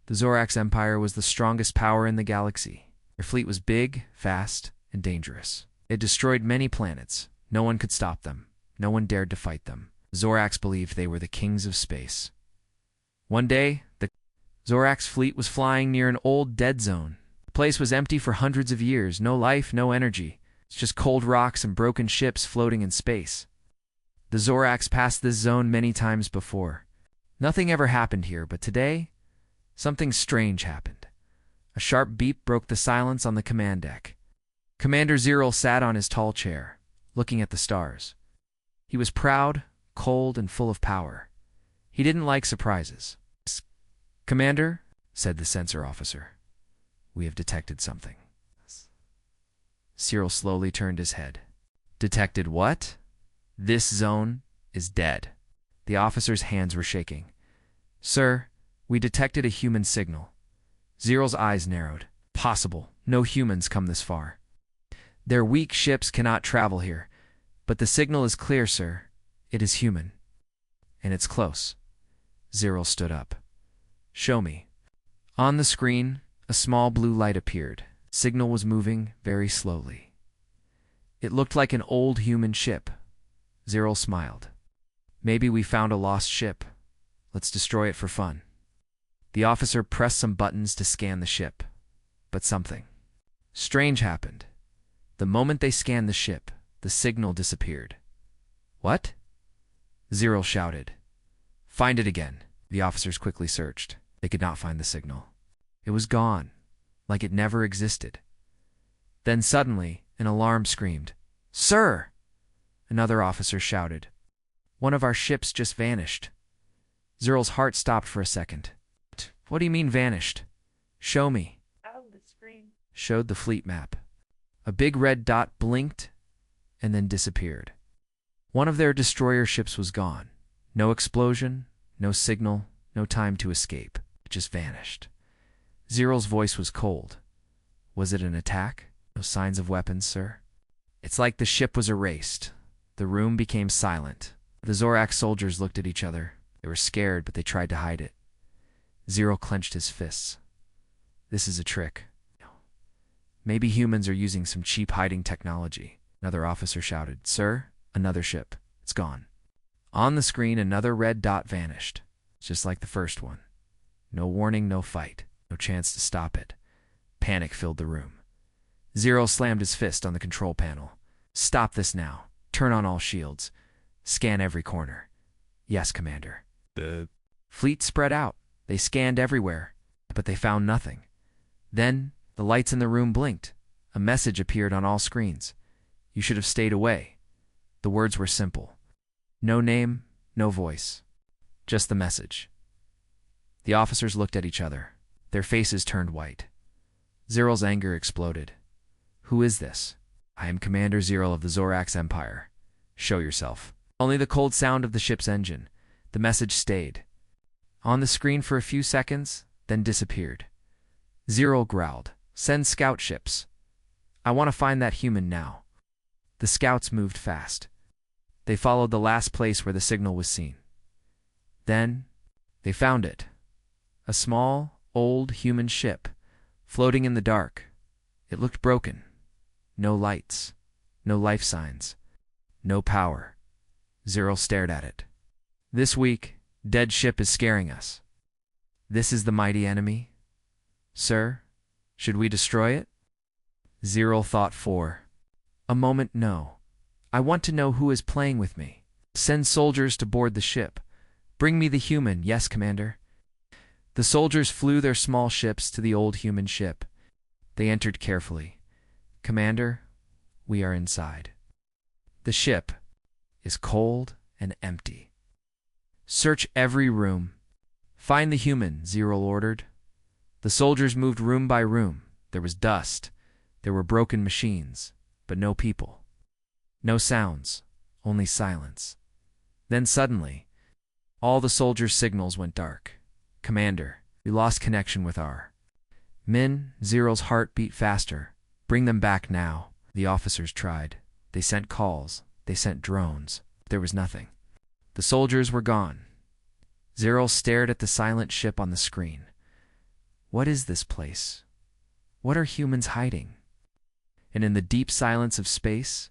The Zorax Empire was the strongest power in the galaxy. Their fleet was big, fast, and dangerous. It destroyed many planets. No one could stop them. No one dared to fight them. Zorax believed they were the kings of space. One day, the Zorax fleet was flying near an old dead zone. The place was empty for hundreds of years. No life, no energy. It's just cold rocks and broken ships floating in space. The Zorax passed this zone many times before. Nothing ever happened here, but today, something strange happened. A sharp beep broke the silence on the command deck. Commander Ziril sat on his tall chair, looking at the stars. He was proud, cold, and full of power. He didn't like surprises. "Commander," said the sensor officer, "we have detected something." Cyril slowly turned his head. "Detected what?" "This zone is dead." The officer's hands were shaking. "Sir, we detected a human signal." Ziril's eyes narrowed. "Possible. No humans come this far. Their weak ships cannot travel here. But the signal is clear, sir. It is human. And it's close." Ziril stood up. "Show me." On the screen, a small blue light appeared. Signal was moving very slowly. It looked like an old human ship. Ziril smiled. "Maybe we found a lost ship. Let's destroy it for fun." The officer pressed some buttons to scan the ship. But something strange happened. The moment they scanned the ship, the signal disappeared. "What?" Ziril shouted. "Find it again." The officers quickly searched. They could not find the signal. It was gone, like it never existed. Then suddenly, an alarm screamed. "Sir!" Another officer shouted. "One of our ships just vanished." Ziril's heart stopped for a second. "What do you mean vanished?" "Show me." The screen Showed the fleet map. A big red dot blinked and then disappeared. One of their destroyer ships was gone. No explosion, no signal, no time to escape. It just vanished. Ziril's voice was cold. "Was it an attack? No signs of weapons, sir?" It's like the ship was erased. The room became silent. The Zorax soldiers looked at each other. They were scared, but they tried to hide it. Ziril clenched his fists. "This is a trick. Maybe humans are using some cheap hiding technology." Another officer shouted, "Sir, another ship. It's gone." On the screen, another red dot vanished, just like the first one. No warning, no fight, no chance to stop it. Panic filled the room. Ziril slammed his fist on the control panel. "Stop this now. Turn on all shields. Scan every corner." "Yes, Commander." The fleet spread out. They scanned everywhere, but they found nothing. Then the lights in the room blinked. A message appeared on all screens. "You should have stayed away." The words were simple. No name, no voice. Just the message. The officers looked at each other. Their faces turned white. Ziril's anger exploded. "Who is this?" "I am Commander Ziril of the Zorax Empire. Show yourself." Only the cold sound of the ship's engine. The message stayed on the screen for a few seconds, then disappeared. Ziril growled, "Send scout ships. I want to find that human now." The scouts moved fast. They followed the last place where the signal was seen. Then they found it. A small, old human ship, floating in the dark. It looked broken. No lights, no life signs, no power. Ziril stared at it. "This weak, dead ship is scaring us. This is the mighty enemy? Sir, should we destroy it?" Ziril thought for a moment. "No. I want to know who is playing with me. Send soldiers to board the ship. Bring me the human." "Yes, Commander." The soldiers flew their small ships to the old human ship. They entered carefully. "Commander, we are inside. The ship is cold and empty. Search every room. Find the human," Ziril ordered. The soldiers moved room by room. There was dust. There were broken machines, but no people. No sounds, only silence. Then suddenly, all the soldiers' signals went dark. "Commander, we lost connection with our men." Ziril's heart beat faster. "Bring them back now." The officers tried. They sent calls. They sent drones. There was nothing. The soldiers were gone. Ziril stared at the silent ship on the screen. What is this place? What are humans hiding? And in the deep silence of space,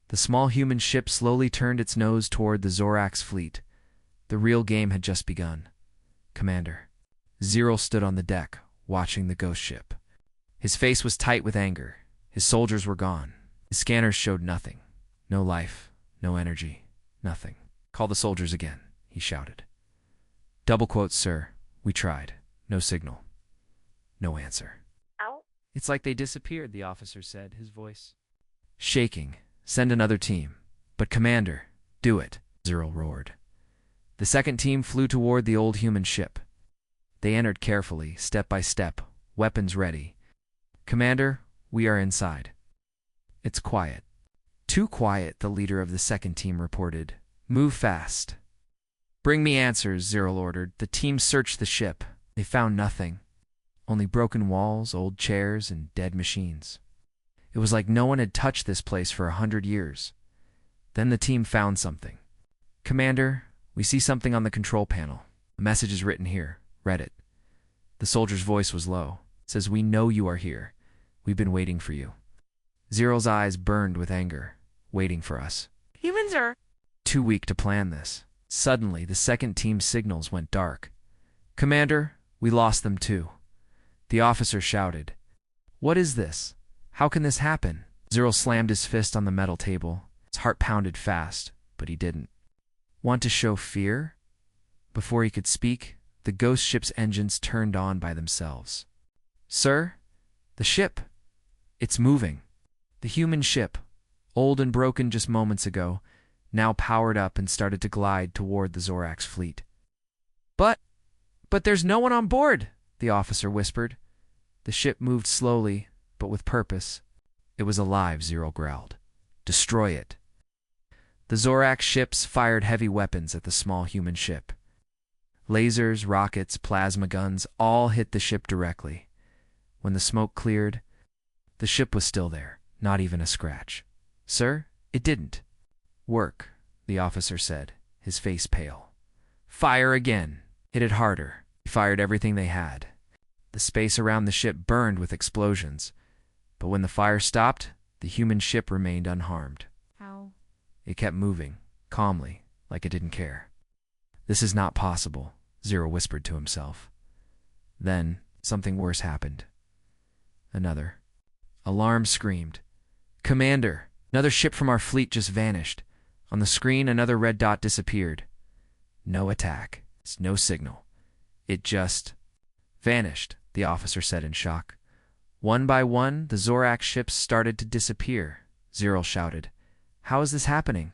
the small human ship slowly turned its nose toward the Zorax fleet. The real game had just begun. Commander. Zero stood on the deck, watching the ghost ship. His face was tight with anger. His soldiers were gone. His scanners showed nothing. No life, no energy, nothing. Call the soldiers again, he shouted. Double quotes, sir. We tried. No signal. No answer. Ow. It's like they disappeared, the officer said, his voice shaking. Send another team. But Commander, do it, Zero roared. The second team flew toward the old human ship. They entered carefully, step by step, weapons ready. Commander, we are inside. It's quiet. Too quiet, the leader of the second team reported. Move fast. Bring me answers, Zero ordered. The team searched the ship. They found nothing. Only broken walls, old chairs, and dead machines. It was like no one had touched this place for 100 years. Then the team found something. Commander, we see something on the control panel. A message is written here. Read it. The soldier's voice was low. It says, we know you are here. We've been waiting for you. Zero's eyes burned with anger. Waiting for us. Humans are Too weak to plan this. Suddenly, the second team's signals went dark. Commander, we lost them too. The officer shouted. What is this? How can this happen? Zero slammed his fist on the metal table. His heart pounded fast, but he didn't. Want to show fear? Before he could speak, the ghost ship's engines turned on by themselves. Sir, the ship. It's moving. The human ship, old and broken just moments ago, now powered up and started to glide toward the Zorax fleet. But there's no one on board, the officer whispered. The ship moved slowly, but with purpose. It was alive, Zero growled. Destroy it. The Zorax ships fired heavy weapons at the small human ship. Lasers, rockets, plasma guns all hit the ship directly. When the smoke cleared, the ship was still there, not even a scratch. Sir, it didn't work, the officer said, his face pale. Fire again. Hit it harder. He fired everything they had. The space around the ship burned with explosions, but when the fire stopped, the human ship remained unharmed. How? It kept moving, calmly, like it didn't care. This is not possible, Zero whispered to himself. Then, something worse happened. Another. Alarm screamed. Commander, another ship from our fleet just vanished. On the screen, another red dot disappeared. No attack. No signal. It just vanished, the officer said in shock. One by one, the Zorax ships started to disappear, Zero shouted. How is this happening?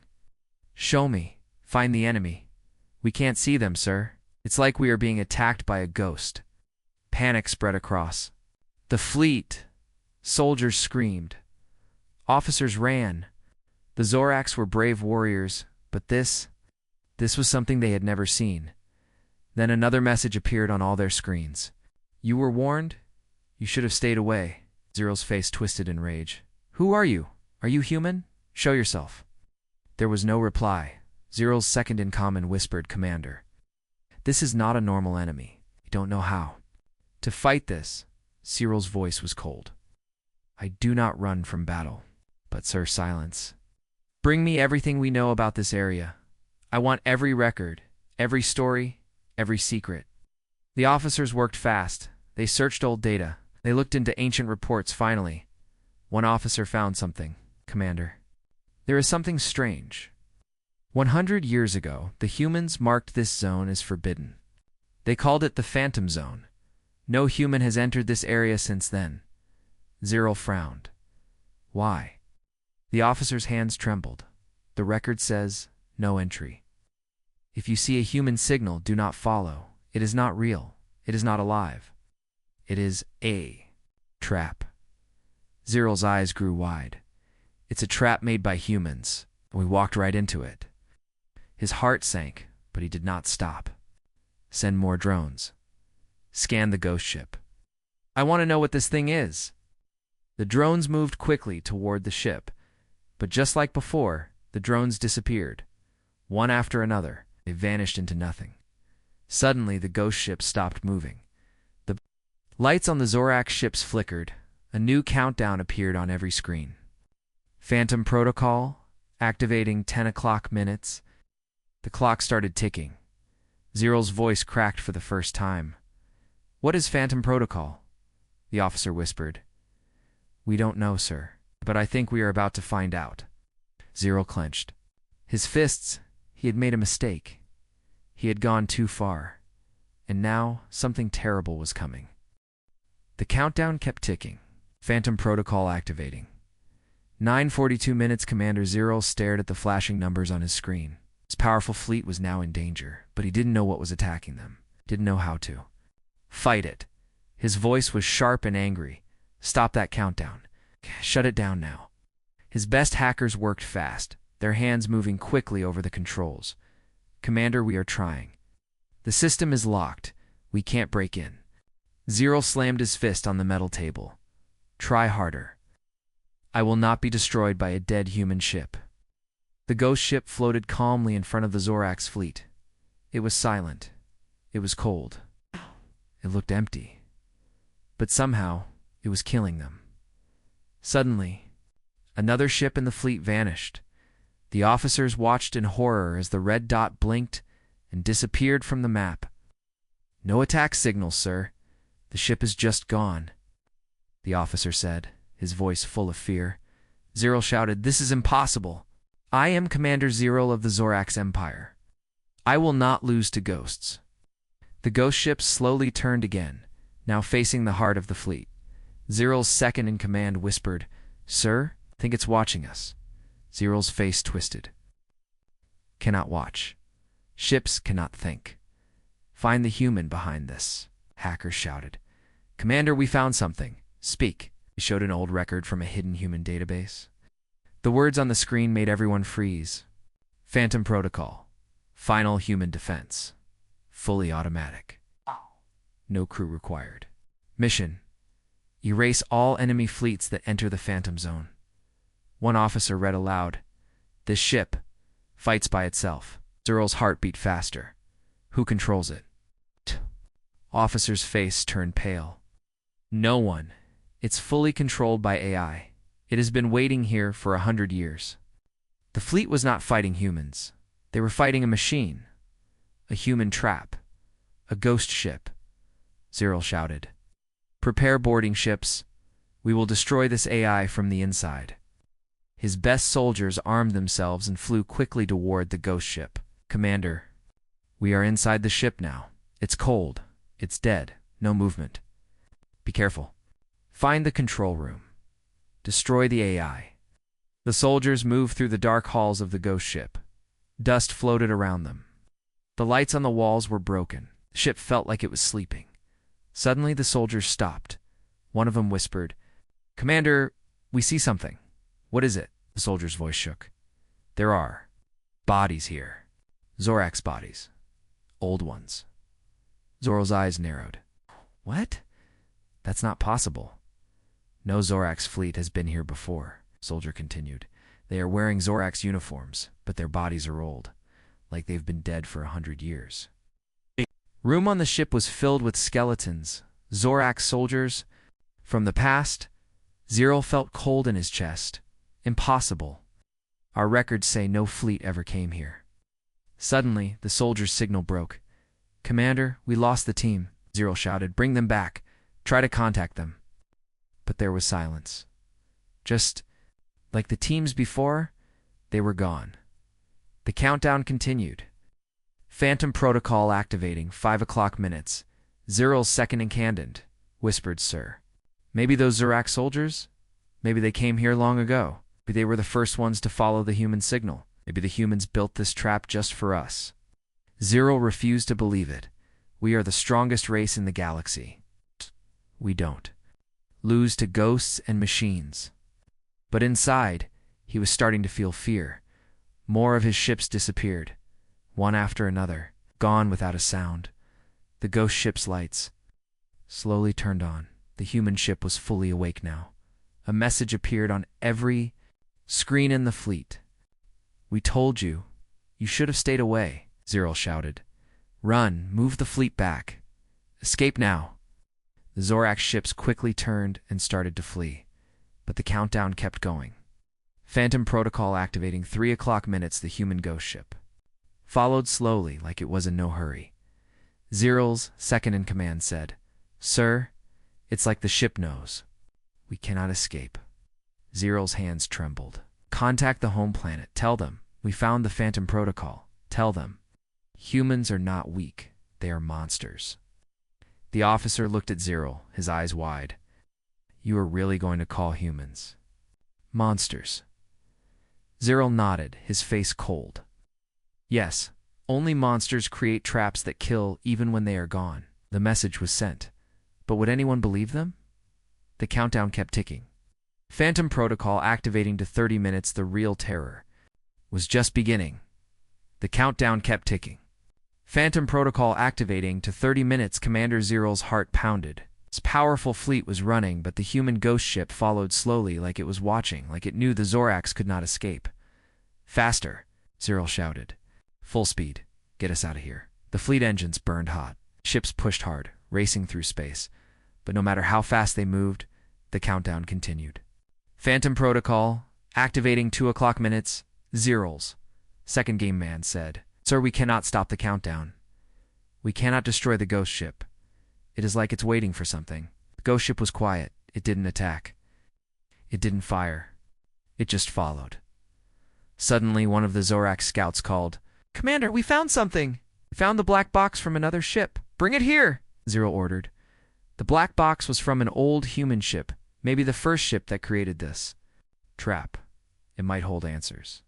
Show me. Find the enemy. We can't see them, sir. It's like we are being attacked by a ghost. Panic spread across the fleet. Soldiers screamed. Officers ran. The Zorax were brave warriors, but this was something they had never seen. Then another message appeared on all their screens. You were warned? You should have stayed away. Zero's face twisted in rage. Who are you? Are you human? Show yourself. There was no reply. Zero's second-in-command whispered, Commander. This is not a normal enemy. We don't know how to fight this. Zero's voice was cold. I do not run from battle. But, sir, silence. Bring me everything we know about this area. I want every record, every story, every secret. The officers worked fast. They searched old data. They looked into ancient reports. Finally, one officer found something. Commander, there is something strange. 100 years ago, the humans marked this zone as forbidden. They called it the Phantom Zone. No human has entered this area since then. Zero frowned. Why? The officer's hands trembled. The record says, no entry. If you see a human signal, do not follow. It is not real. It is not alive. It is a trap. Zero's eyes grew wide. It's a trap made by humans, and we walked right into it. His heart sank, but he did not stop. Send more drones. Scan the ghost ship. I want to know what this thing is. The drones moved quickly toward the ship, but just like before, the drones disappeared. One after another, they vanished into nothing. Suddenly, the ghost ship stopped moving. The Lights on the Zorak ships flickered. A new countdown appeared on every screen. Phantom Protocol, activating 10 o'clock minutes. The clock started ticking. Zeral's voice cracked for the first time. "What is Phantom Protocol?" The officer whispered. "We don't know, sir, but I think we are about to find out." Zeral clenched. His fists, he had made a mistake. He had gone too far. And now something terrible was coming. The countdown kept ticking. Phantom Protocol activating. 9:42 minutes. Commander Zeral stared at the flashing numbers on his screen. His powerful fleet was now in danger, but he didn't know what was attacking them. Didn't know how to. "Fight it." His voice was sharp and angry. "Stop that countdown. Shut it down now." His best hackers worked fast, their hands moving quickly over the controls. "Commander, we are trying. The system is locked. We can't break in." Zeral slammed his fist on the metal table. "Try harder. I will not be destroyed by a dead human ship." The ghost ship floated calmly in front of the Zorak's fleet. It was silent. It was cold. It looked empty. But somehow, it was killing them. Suddenly, another ship in the fleet vanished. The officers watched in horror as the red dot blinked and disappeared from the map. "No attack signals, sir. The ship is just gone," the officer said, his voice full of fear. Zeral shouted, "This is impossible. I am Commander Zeral of the Zorak's Empire. I will not lose to ghosts." The ghost ship slowly turned again, now facing the heart of the fleet. Zeral's second-in-command whispered, "Sir, I think it's watching us." Zeral's face twisted. "Cannot watch. Ships cannot think. Find the human behind this," hackers shouted. "Commander, we found something. Speak." He showed an old record from a hidden human database. The words on the screen made everyone freeze. Phantom Protocol. Final human defense. Fully automatic. No crew required. Mission: erase all enemy fleets that enter the Phantom Zone. One officer read aloud, "This ship fights by itself." Zeral's heart beat faster. "Who controls it?" Officer's face turned pale. "No one. It's fully controlled by AI. It has been waiting here for 100 years." The fleet was not fighting humans. They were fighting a machine. A human trap. A ghost ship. Zeral shouted, "Prepare boarding ships. We will destroy this AI from the inside." His best soldiers armed themselves and flew quickly toward the ghost ship. "Commander, we are inside the ship now. It's cold. It's dead. No movement. Be careful. Find the control room. Destroy the AI." The soldiers moved through the dark halls of the ghost ship. Dust floated around them. The lights on the walls were broken. The ship felt like it was sleeping. Suddenly the soldiers stopped. One of them whispered, "Commander, we see something." "What is it?" The soldier's voice shook. "There are bodies here. Zorak's bodies. Old ones." Zoral's eyes narrowed. "What? That's not possible." "No Zorak's fleet has been here before," the soldier continued. "They are wearing Zorak's uniforms, but their bodies are old, like they've been dead for 100 years. Room on the ship was filled with skeletons, Zorak soldiers. From the past, Zeral felt cold in his chest. Impossible. Our records say no fleet ever came here. Suddenly, the soldier's signal broke. "Commander, we lost the team," Zeral shouted. "Bring them back. Try to contact them." But there was silence. Just like the teams before, they were gone. The countdown continued. Phantom Protocol activating, 5 o'clock minutes. Zeral's second-in-command whispered, "Sir. Maybe those Zorak soldiers? Maybe they came here long ago. Maybe they were the first ones to follow the human signal. Maybe the humans built this trap just for us." Zeral refused to believe it. "We are the strongest race in the galaxy. We don't lose to ghosts and machines." But inside, he was starting to feel fear. More of his ships disappeared, one after another, gone without a sound. The ghost ship's lights slowly turned on. The human ship was fully awake now. A message appeared on every screen in the fleet. "We told you. You should have stayed away," Zeral shouted. "Run, move the fleet back. Escape now." The Zorak ships quickly turned and started to flee, but the countdown kept going. Phantom Protocol activating 3 o'clock minutes. The human ghost ship followed slowly like it was in no hurry. Ziral's second-in-command said, "Sir, it's like the ship knows. We cannot escape." Ziral's hands trembled. "Contact the home planet. Tell them we found the Phantom Protocol. Tell them. Humans are not weak. They are monsters." The officer looked at Ziral, his eyes wide. "You are really going to call humans monsters?" Ziral nodded, his face cold. "Yes, only monsters create traps that kill even when they are gone." The message was sent. But would anyone believe them? The countdown kept ticking. Phantom Protocol activating to 30 minutes. The real terror was just beginning. The countdown kept ticking. Phantom Protocol activating to 30 minutes. Commander Ziral's heart pounded. His powerful fleet was running, but the human ghost ship followed slowly like it was watching, like it knew the Zoraks could not escape. "Faster," Ziral shouted. "Full speed. Get us out of here." The fleet engines burned hot. Ships pushed hard, racing through space. But no matter how fast they moved, the countdown continued. Phantom Protocol activating 2 o'clock minutes. Ziral's second game man said, "Sir, we cannot stop the countdown. We cannot destroy the ghost ship. It is like it's waiting for something." The ghost ship was quiet. It didn't attack. It didn't fire. It just followed. Suddenly, one of the Zorak scouts called, "Commander, we found something! We found the black box from another ship. Bring it here!" Ziral ordered. The black box was from an old human ship, maybe the first ship that created this trap. It might hold answers.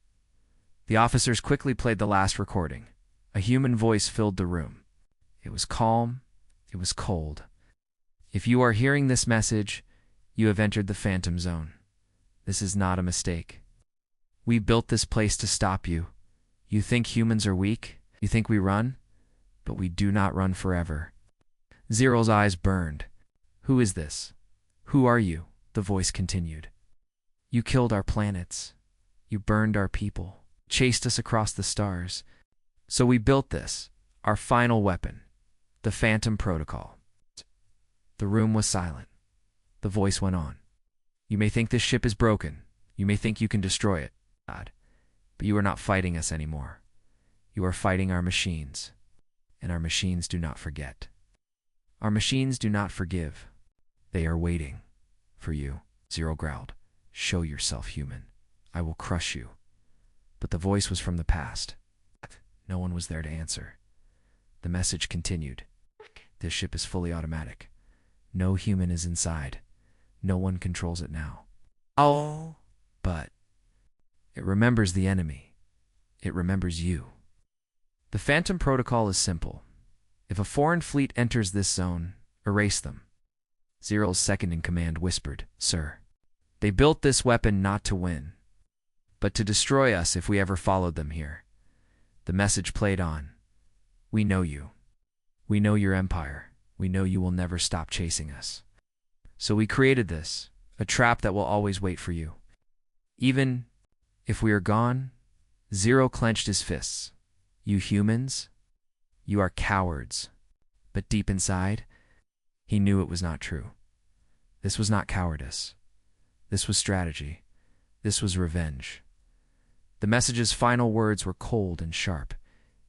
The officers quickly played the last recording. A human voice filled the room. It was calm. It was cold. "If you are hearing this message, you have entered the Phantom Zone. This is not a mistake. We built this place to stop you. You think humans are weak? You think we run? But we do not run forever." Ziral's eyes burned. "Who is this? Who are you?" the voice continued. "You killed our planets. You burned our people, chased us across the stars. So we built this, our final weapon, the Phantom Protocol." The room was silent. The voice went on. "You may think this ship is broken. You may think you can destroy it, God. But you are not fighting us anymore. You are fighting our machines. And our machines do not forget. Our machines do not forgive. They are waiting for you." Ziral growled. "Show yourself human. I will crush you." But the voice was from the past. No one was there to answer. The message continued. "This ship is fully automatic. No human is inside. No one controls it now. Oh, but it remembers the enemy. It remembers you. The Phantom Protocol is simple. If a foreign fleet enters this zone, erase them." Ziral's second-in-command whispered, "Sir, they built this weapon not to win, but to destroy us if we ever followed them here." The message played on. "We know you. We know your empire. We know you will never stop chasing us. So we created this, a trap that will always wait for you. Even if we are gone." Ziral clenched his fists. "You humans, you are cowards." But deep inside, he knew it was not true. This was not cowardice. This was strategy. This was revenge. The message's final words were cold and sharp.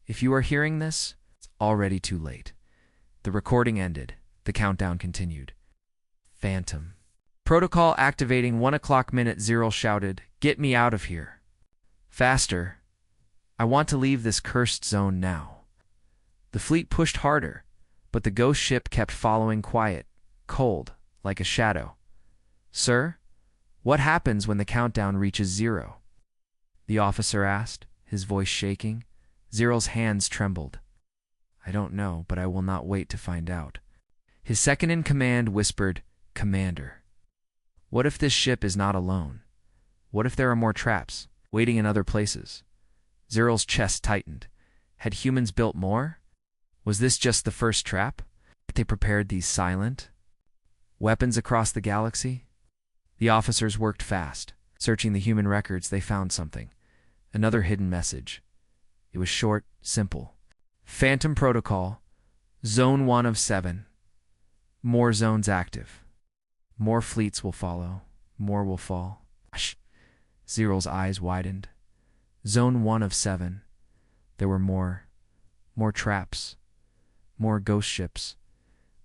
"If you are hearing this, it's already too late." The recording ended. The countdown continued. Phantom Protocol activating 1 o'clock minute. Ziral shouted, "Get me out of here. Faster. I want to leave this cursed zone now." The fleet pushed harder, but the ghost ship kept following, quiet, cold, like a shadow. "Sir, what happens when the countdown reaches 0? The officer asked, his voice shaking. Ziral's hands trembled. "I don't know, but I will not wait to find out." His second-in-command whispered, "Commander, what if this ship is not alone? What if there are more traps, waiting in other places?" Ziral's chest tightened. Had humans built more? Was this just the first trap? Had they prepared these silent weapons across the galaxy? The officers worked fast. Searching the human records, they found something. Another hidden message. It was short, simple. "Phantom Protocol, Zone 1 of 7. More zones active. More fleets will follow. More will fall. Shh. Zero's eyes widened. Zone 1 of 7. There were more. More traps. More ghost ships.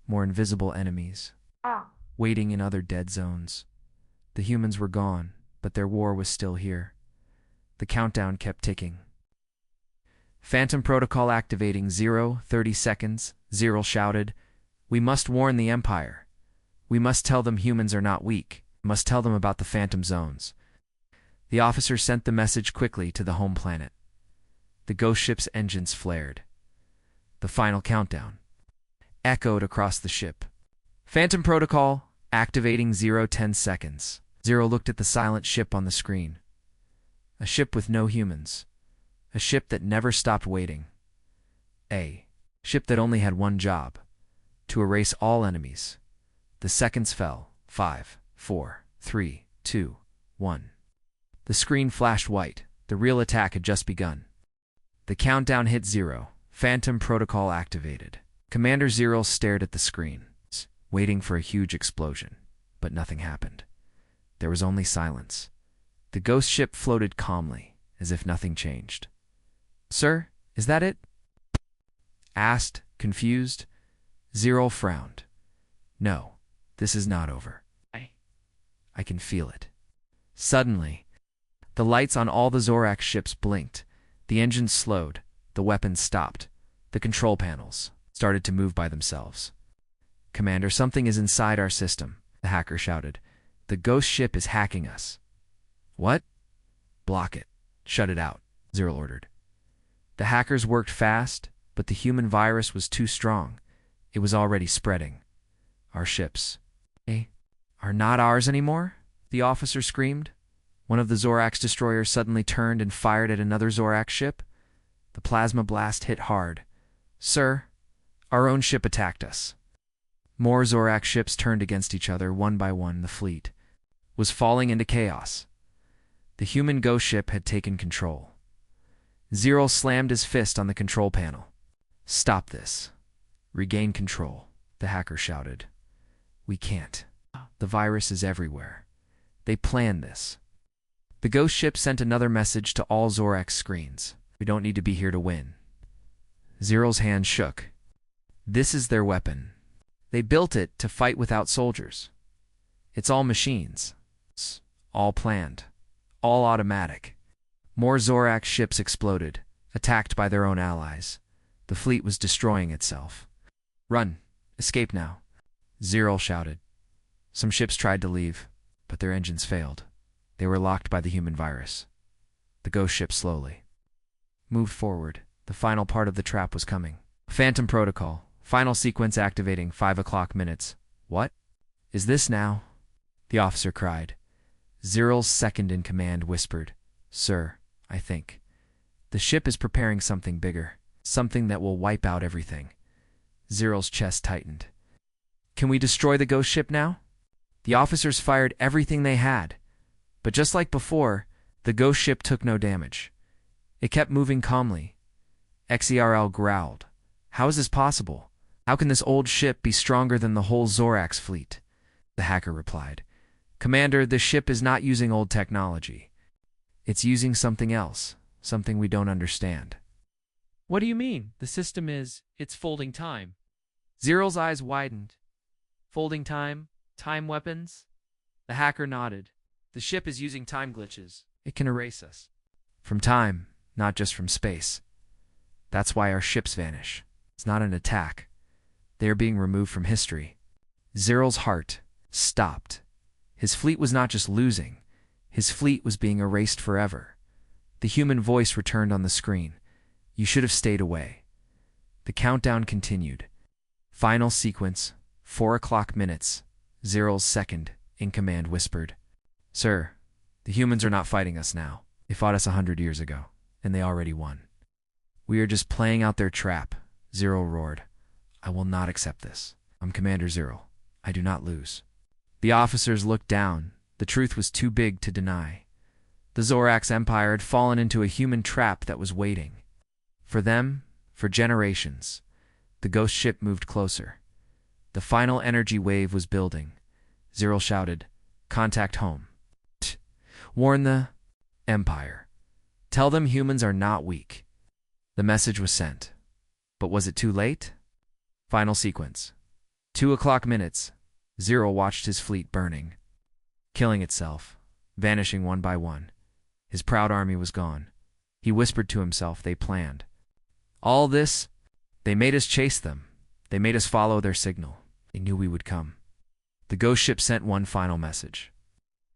More invisible enemies. Waiting in other dead zones. The humans were gone, but their war was still here. The countdown kept ticking. Phantom Protocol activating 30 seconds. Zero shouted. We must warn the Empire. We must tell them humans are not weak. We must tell them about the Phantom Zones. The officer sent the message quickly to the home planet. The ghost ship's engines flared. The final countdown echoed across the ship. Phantom Protocol activating 10 seconds. Zero looked at the silent ship on the screen. A ship with no humans. A ship that never stopped waiting. A ship that only had one job: to erase all enemies. The seconds fell. 5, 4, 3, 2, 1. The screen flashed white. The real attack had just begun. The countdown hit 0. Phantom Protocol activated. Commander Zero stared at the screen, waiting for a huge explosion, but nothing happened. There was only silence. The ghost ship floated calmly, as if nothing changed. "Sir, is that it?" asked, confused. Zero frowned. "No, this is not over. I can feel it." Suddenly, the lights on all the Zorak ships blinked. The engines slowed. The weapons stopped. The control panels started to move by themselves. "Commander, something is inside our system," the hacker shouted. "The ghost ship is hacking us." "What?" "Block it. Shut it out," Zero ordered. The hackers worked fast, but the human virus was too strong. It was already spreading. "Our ships are not ours anymore?" the officer screamed. One of the Zorak's destroyers suddenly turned and fired at another Zorak ship. The plasma blast hit hard. "Sir, our own ship attacked us." More Zorak ships turned against each other. One by one, the fleet was falling into chaos. The human ghost ship had taken control. Zero slammed his fist on the control panel. "Stop this. Regain control," the hacker shouted. "We can't. The virus is everywhere. They planned this." The ghost ship sent another message to all Zorak screens. "We don't need to be here to win." Zero's hand shook. This is their weapon. They built it to fight without soldiers. It's all machines. It's all planned. All automatic. More Zorak ships exploded, attacked by their own allies. The fleet was destroying itself. "Run! Escape now!" Zero shouted. Some ships tried to leave, but their engines failed. They were locked by the human virus. The ghost ship slowly moved forward. The final part of the trap was coming. Phantom Protocol. Final sequence activating 5 o'clock minutes. "What is this now?" the officer cried. Zero's second in command whispered, "Sir, I think the ship is preparing something bigger. Something that will wipe out everything." Zero's chest tightened. "Can we destroy the ghost ship now?" The officers fired everything they had. But just like before, the ghost ship took no damage. It kept moving calmly. XERL growled. "How is this possible? How can this old ship be stronger than the whole Zorak's fleet?" The hacker replied, "Commander, the ship is not using old technology. It's using something else, something we don't understand." "What do you mean? The system it's folding time." Zero's eyes widened. "Folding time? Time weapons?" The hacker nodded. "The ship is using time glitches. It can erase us. From time, not just from space. That's why our ships vanish. It's not an attack. They are being removed from history." Zero's heart stopped. His fleet was not just losing. His fleet was being erased forever. The human voice returned on the screen. "You should have stayed away." The countdown continued. Final sequence, 4 o'clock minutes. Zero's second in command whispered, "Sir, the humans are not fighting us now. They fought us 100 years ago, and they already won. We are just playing out their trap." Zero roared, "I will not accept this. I'm Commander Zero. I do not lose." The officers looked down. The truth was too big to deny. The Zorak's empire had fallen into a human trap that was waiting. For them, for generations. The ghost ship moved closer. The final energy wave was building. Zero shouted, "Contact home. Warn the Empire. Tell them humans are not weak." The message was sent. But was it too late? Final sequence. 2 o'clock minutes. Zero watched his fleet burning, killing itself, vanishing one by one. His proud army was gone. He whispered to himself, they planned all this. They made us chase them. They made us follow their signal. They knew we would come. The ghost ship sent one final message.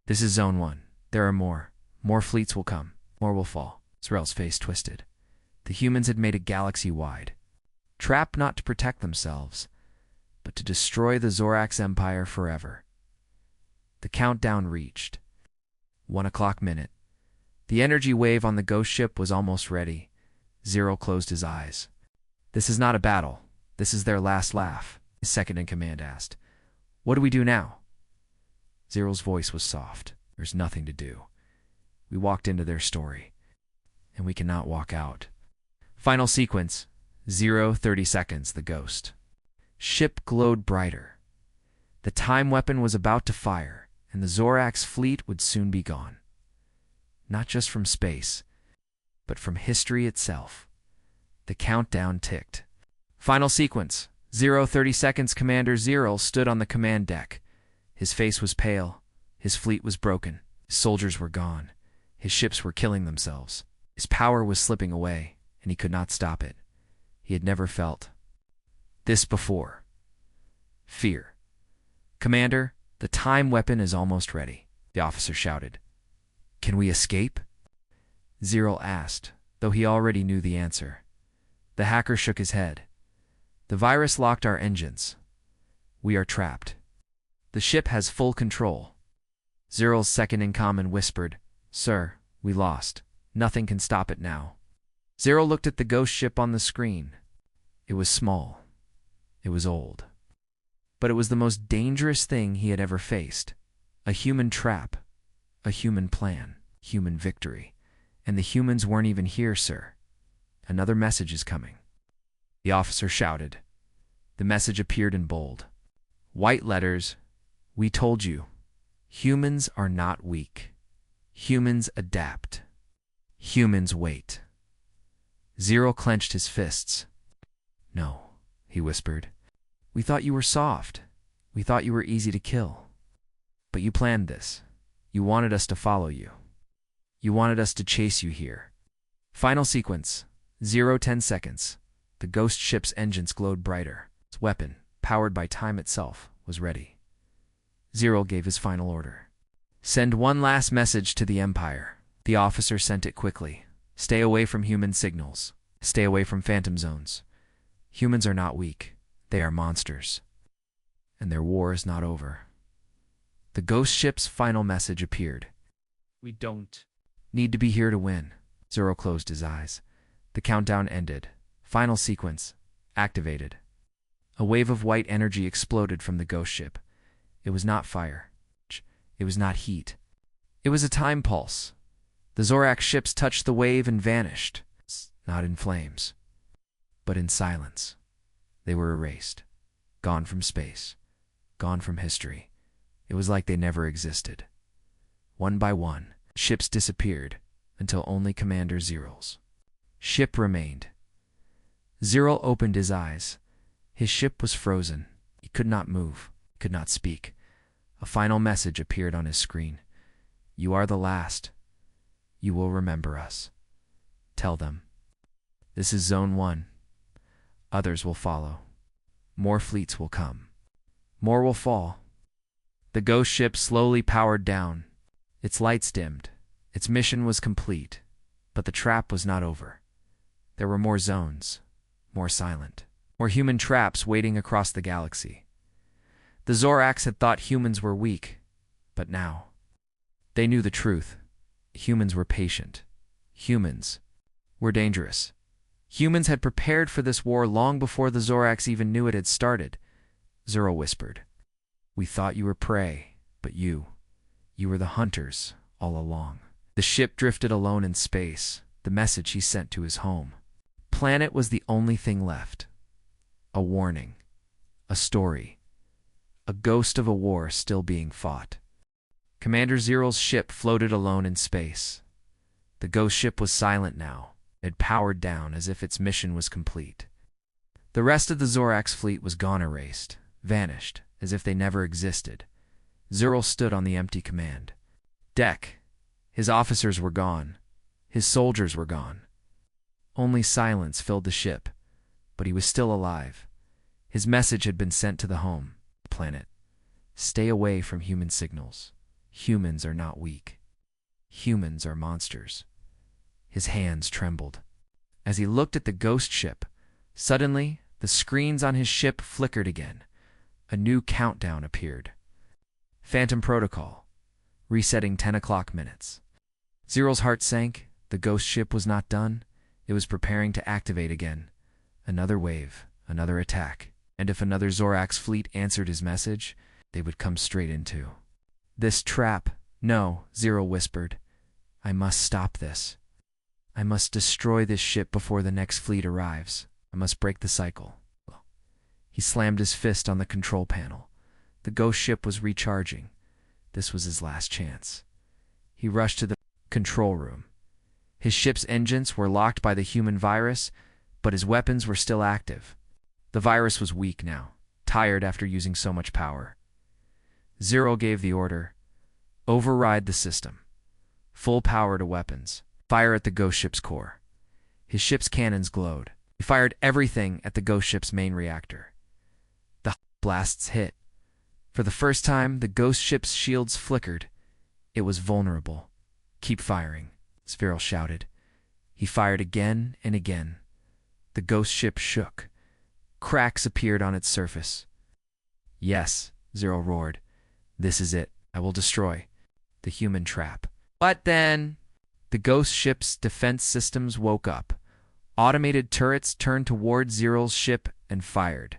This is Zone 1. There are more. More fleets will come. More will fall. Zrel's face twisted. The humans had made a galaxy-wide trap, not to protect themselves, but to destroy the Zorax Empire forever. The countdown reached. 1 o'clock minute. The energy wave on the ghost ship was almost ready. Zero closed his eyes. This is not a battle. This is their last laugh, his second-in-command asked. What do we do now? Zero's voice was soft. There's nothing to do. We walked into their story, and we cannot walk out. Final sequence. 30 seconds, the ghost ship glowed brighter. The time weapon was about to fire, and the Zorax fleet would soon be gone. Not just from space, but from history itself. The countdown ticked. Final sequence. 30 seconds. Commander Zero stood on the command deck. His face was pale. His fleet was broken. His soldiers were gone. His ships were killing themselves. His power was slipping away, and he could not stop it. He had never felt this before. Fear. Commander, the time weapon is almost ready, the officer shouted. Can we escape? Zero asked, though he already knew the answer. The hacker shook his head. The virus locked our engines. We are trapped. The ship has full control. Zero's second-in-command whispered, Sir, we lost. Nothing can stop it now. Zero looked at the ghost ship on the screen. It was small. It was old. But it was the most dangerous thing he had ever faced. A human trap. A human plan. Human victory. And the humans weren't even here, sir. Another message is coming. The officer shouted. The message appeared in bold. White letters. We told you. Humans are not weak. Humans adapt. Humans wait. Zero clenched his fists. No, he whispered. We thought you were soft. We thought you were easy to kill. But you planned this. You wanted us to follow you. You wanted us to chase you here. Final sequence. 10 seconds. The ghost ship's engines glowed brighter. Its weapon, powered by time itself, was ready. Zero gave his final order. Send one last message to the Empire. The officer sent it quickly. Stay away from human signals. Stay away from phantom zones. Humans are not weak. They are monsters. And their war is not over. The ghost ship's final message appeared. We don't need to be here to win. Zero closed his eyes. The countdown ended. Final sequence. Activated. A wave of white energy exploded from the ghost ship. It was not fire. It was not heat. It was a time pulse. The Zorax ships touched the wave and vanished. Not in flames, but in silence. They were erased. Gone from space. Gone from history. It was like they never existed. One by one, ships disappeared until only Commander Zero's ship remained. Zero opened his eyes. His ship was frozen. He could not move, could not speak. A final message appeared on his screen. You are the last. You will remember us. Tell them. This is Zone 1. Others will follow. More fleets will come. More will fall. The ghost ship slowly powered down. Its lights dimmed. Its mission was complete. But the trap was not over. There were more zones. More silent. More human traps waiting across the galaxy. The Zorax had thought humans were weak. But now, they knew the truth. Humans were patient. Humans were dangerous. Humans had prepared for this war long before the Zorax even knew it had started. Zero whispered. We thought you were prey, but you were the hunters all along. The ship drifted alone in space, the message he sent to his home. Planet was the only thing left. A warning. A story. a ghost of a war still being fought. Commander Zero's ship floated alone in space. The ghost ship was silent now. It had powered down as if its mission was complete. The rest of the Zorax fleet was gone, erased, vanished, as if they never existed. Zero stood on the empty command deck. His officers were gone. His soldiers were gone. Only silence filled the ship, but he was still alive. His message had been sent to the home planet. Stay away from human signals. Humans are not weak. Humans are monsters. His hands trembled. As he looked at the ghost ship, suddenly the screens on his ship flickered again. A new countdown appeared. Phantom Protocol. Resetting 10 o'clock minutes. Zero's heart sank. The ghost ship was not done. It was preparing to activate again. Another wave, another attack. And if another Zorax fleet answered his message, they would come straight into this trap. No, Zero whispered. I must stop this. I must destroy this ship before the next fleet arrives. I must break the cycle. He slammed his fist on the control panel. The ghost ship was recharging. This was his last chance. He rushed to the control room. His ship's engines were locked by the human virus, but his weapons were still active. The virus was weak now, tired after using so much power. Zero gave the order, override the system. Full power to weapons. Fire at the ghost ship's core. His ship's cannons glowed. He fired everything at the ghost ship's main reactor. The blasts hit. For the first time, the ghost ship's shields flickered. It was vulnerable. Keep firing, Sphyril shouted. He fired again and again. The ghost ship shook. Cracks appeared on its surface. Yes, Zero roared. This is it. I will destroy the human trap. But then the ghost ship's defense systems woke up. Automated turrets turned toward Zero's ship and fired.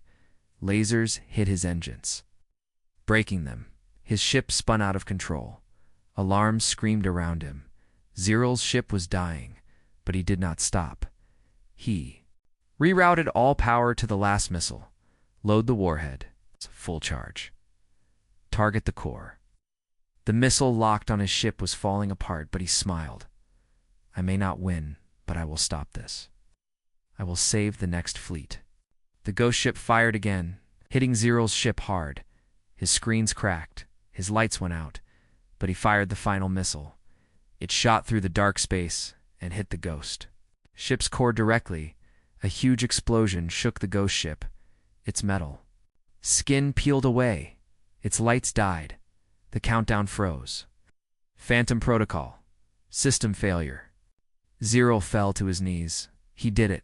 Lasers hit his engines, breaking them. His ship spun out of control. Alarms screamed around him. Zero's ship was dying, but he did not stop. He rerouted all power to the last missile. Load the warhead. Full charge. Target the core. The missile locked on his ship was falling apart, but he smiled. I may not win, but I will stop this. I will save the next fleet. The ghost ship fired again, hitting Zero's ship hard. His screens cracked. His lights went out, but he fired the final missile. It shot through the dark space and hit the ghost ship's core directly. A huge explosion shook the ghost ship. Its metal skin peeled away. Its lights died. The countdown froze. Phantom Protocol. System failure. Zero fell to his knees. He did it.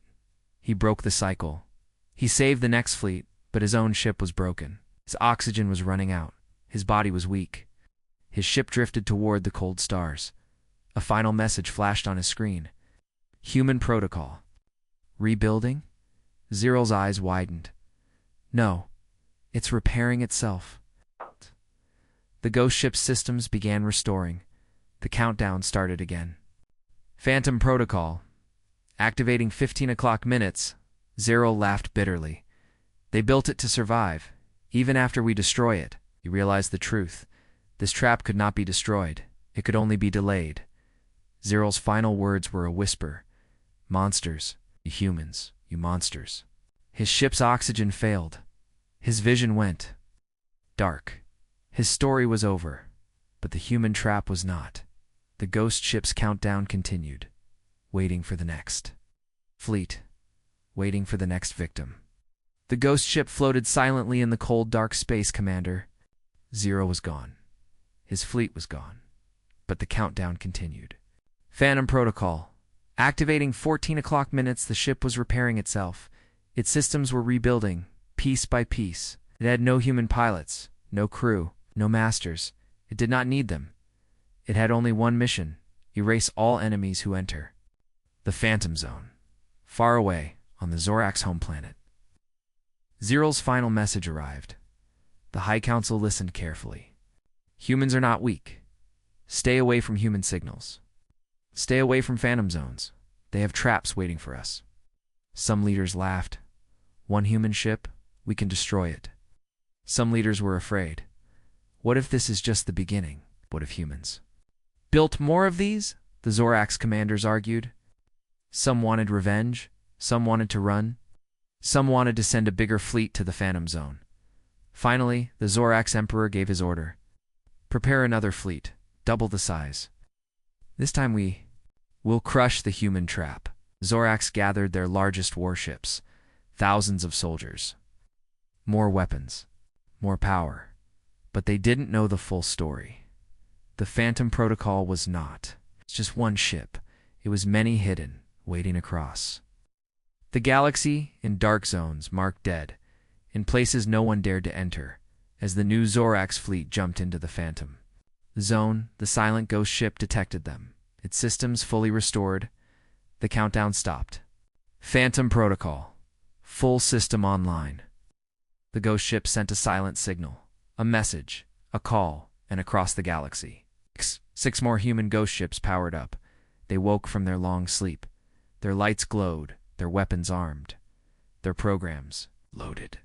He broke the cycle. He saved the next fleet, but his own ship was broken. His oxygen was running out. His body was weak. His ship drifted toward the cold stars. A final message flashed on his screen. Human Protocol. Rebuilding? Zero's eyes widened. No, it's repairing itself. The ghost ship's systems began restoring. The countdown started again. Phantom Protocol. Activating 15 o'clock minutes. Zero laughed bitterly. They built it to survive. Even after we destroy it, he realized the truth. This trap could not be destroyed. It could only be delayed. Zero's final words were a whisper. Monsters, you humans, you monsters. His ship's oxygen failed. His vision went dark. His story was over, but the human trap was not. The ghost ship's countdown continued, waiting for the next fleet, waiting for the next victim. The ghost ship floated silently in the cold, dark space, Commander. Zero was gone. His fleet was gone, but the countdown continued. Phantom Protocol. Activating 14 o'clock minutes, the ship was repairing itself. Its systems were rebuilding, piece by piece. It had no human pilots, no crew, no masters. It did not need them. It had only one mission: erase all enemies who enter the Phantom Zone, far away on the Zorax home planet. Zero's final message arrived. The High Council listened carefully. Humans are not weak. Stay away from human signals. Stay away from Phantom Zones. They have traps waiting for us. Some leaders laughed. One human ship, we can destroy it. Some leaders were afraid. What if this is just the beginning? What if humans built more of these? The Zorax commanders argued. Some wanted revenge, some wanted to run, some wanted to send a bigger fleet to the Phantom Zone. Finally, the Zorax Emperor gave his order. Prepare another fleet, double the size. This time we will crush the human trap. Zorax gathered their largest warships, thousands of soldiers. More weapons, more power. But they didn't know the full story. The Phantom Protocol was not just one ship. It was many hidden, waiting across the galaxy in dark zones marked dead, in places no one dared to enter, as the new Zorax fleet jumped into the Phantom Zone. The silent ghost ship detected them. Its systems fully restored. The countdown stopped. Phantom Protocol. Full system online. The ghost ship sent a silent signal, a message, a call, and across the galaxy. Six more human ghost ships powered up. They woke from their long sleep. Their lights glowed, their weapons armed, their programs loaded.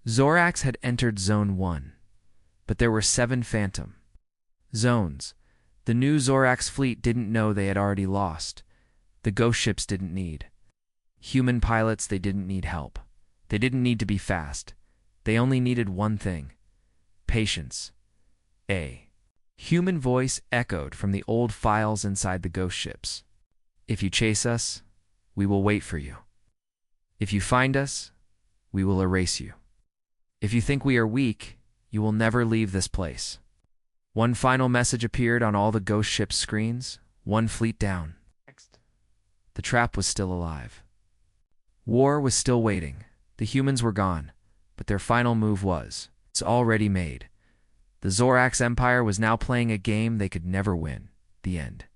Zorax had entered Zone 1, but there were 7 Phantom Zones. The new Zorax fleet didn't know they had already lost. The ghost ships didn't need human pilots. They didn't need help. They didn't need to be fast. They only needed one thing: patience. A human voice echoed from the old files inside the ghost ships. If you chase us, we will wait for you. If you find us, we will erase you. If you think we are weak, you will never leave this place. One final message appeared on all the ghost ship's screens. One fleet down. The trap was still alive. War was still waiting. The humans were gone, but their final move was, it's already made. The Zorax Empire was now playing a game they could never win. The end.